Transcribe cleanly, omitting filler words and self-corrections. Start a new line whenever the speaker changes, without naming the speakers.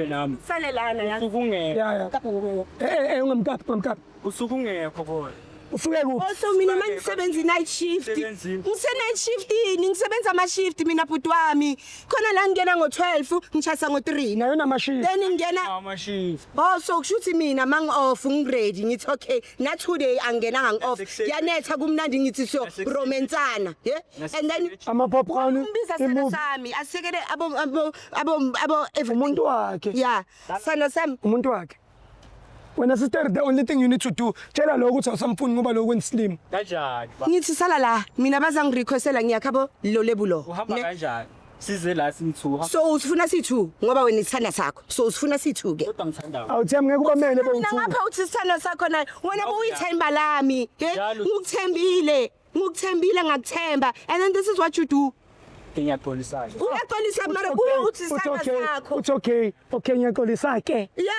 nami.
Salelana ya.
Usukungekho.
Ya. Ungamkaphi.
Usukungekho bona.
Usuke kuphi?
Also mina mangisebenza night shift. Ngise night shift yini? Ngisebenza ama shift mina bhuti wami. Khona la ngena ngo12, ngishasa ngo3.
Nayo namashift.
Then ngena
Amashift.
Oh so kushuthi mina mang off ngiready ngithi okay na today angena ngang off yanetha kumnandi ngithi so romansana yeah and then
Ama popcorn.
umbiza sana sami asekele abo
Umuntu wakhe.
yeah sana sami
Umuntu wakhe. Wena sister, the only thing you need to do, tshela lo ukuthi awusamfuni ngoba lo kwen slim.
Kanjani?
ngithi sala la mina bazangirequestela ngiyakhabo lo lebulo
Uhamba kanjani? Size la sithuha.
so usifuna si2 ngoba wena isithanda sakho so usifuna si2 ke
Kodwa ngithanda.
Awuthembi ngeke ubamele
mina
bo2.
ngapha uthi isithanda sakho na wena buyithemba lami ngikuthembile ngakuthemba and then this is what you do
Ngiyaxolisa.
uyaxolisa mara uthi isithanda sakho
It's okay. Okay, ngiyaxolisa ke.
yeah